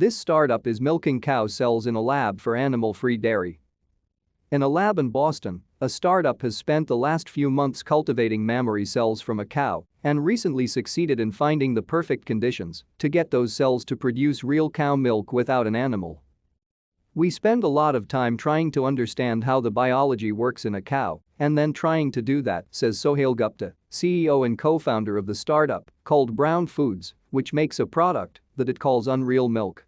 This startup is milking cow cells in a lab for animal-free dairy. In a lab in Boston, a startup has spent the last few months cultivating mammary cells from a cow and recently succeeded in finding the perfect conditions to get those cells to produce real cow milk without an animal. We spend a lot of time trying to understand how the biology works in a cow and then trying to do that, says Sohail Gupta, CEO and co-founder of the startup called Brown Foods, which makes a product that it calls Unreal Milk.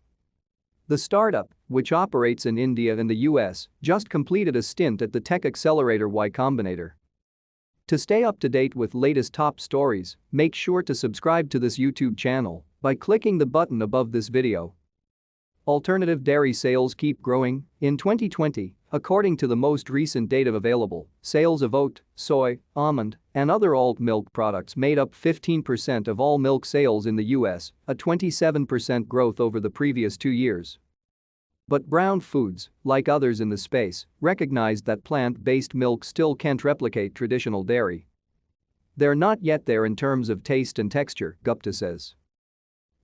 The startup, which operates in India and the US, just completed a stint at the tech accelerator Y Combinator. To stay up to date with latest top stories, make sure to subscribe to this YouTube channel by clicking the button above this video. Alternative dairy sales keep growing. In 2020, according to the most recent data available, sales of oat, soy, almond, and other alt milk products made up 15% of all milk sales in the US, a 27% growth over the previous 2 years. But Brown Foods, like others in the space, recognized that plant-based milk still can't replicate traditional dairy. They're not yet there in terms of taste and texture, Gupta says.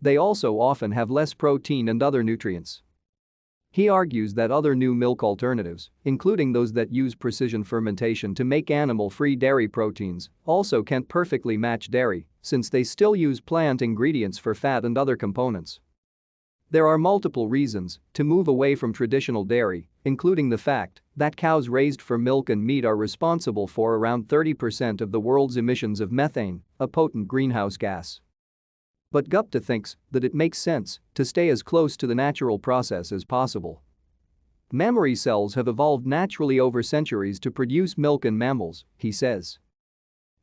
They also often have less protein and other nutrients. He argues that other new milk alternatives, including those that use precision fermentation to make animal-free dairy proteins, also can't perfectly match dairy since they still use plant ingredients for fat and other components. There are multiple reasons to move away from traditional dairy, including the fact that cows raised for milk and meat are responsible for around 30% of the world's emissions of methane, a potent greenhouse gas. But Gupta thinks that it makes sense to stay as close to the natural process as possible. Mammary cells have evolved naturally over centuries to produce milk in mammals, he says.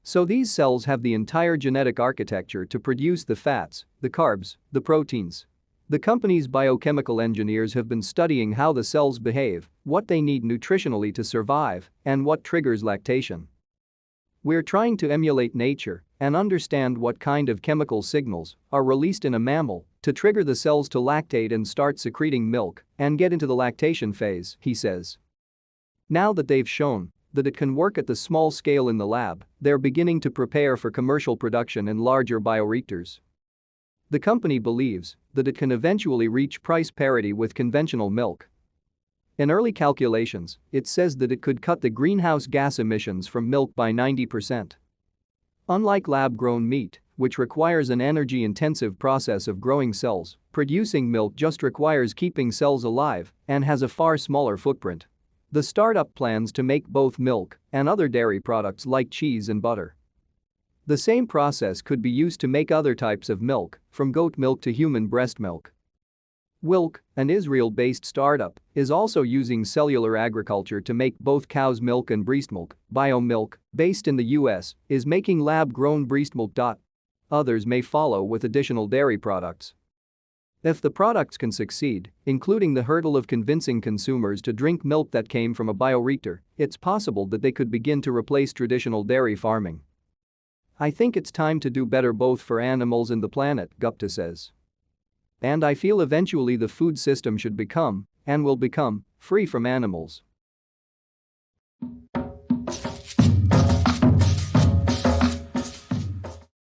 So these cells have the entire genetic architecture to produce the fats, the carbs, the proteins. The company's biochemical engineers have been studying how the cells behave, what they need nutritionally to survive, and what triggers lactation. We're trying to emulate nature and understand what kind of chemical signals are released in a mammal to trigger the cells to lactate and start secreting milk and get into the lactation phase, he says. Now that they've shown that it can work at the small scale in the lab, they're beginning to prepare for commercial production in larger bioreactors. The company believes that it can eventually reach price parity with conventional milk. In early calculations, it says that it could cut the greenhouse gas emissions from milk by 90%. Unlike lab-grown meat, which requires an energy-intensive process of growing cells, producing milk just requires keeping cells alive and has a far smaller footprint. The startup plans to make both milk and other dairy products like cheese and butter. The same process could be used to make other types of milk, from goat milk to human breast milk. Wilk, an Israel-based startup, is also using cellular agriculture to make both cow's milk and breast milk. BioMilk, based in the US, is making lab-grown breast milk. Others may follow with additional dairy products. If the products can succeed, including the hurdle of convincing consumers to drink milk that came from a bioreactor, it's possible that they could begin to replace traditional dairy farming. I think it's time to do better both for animals and the planet, Gupta says. And I feel eventually the food system should become, and will become, free from animals.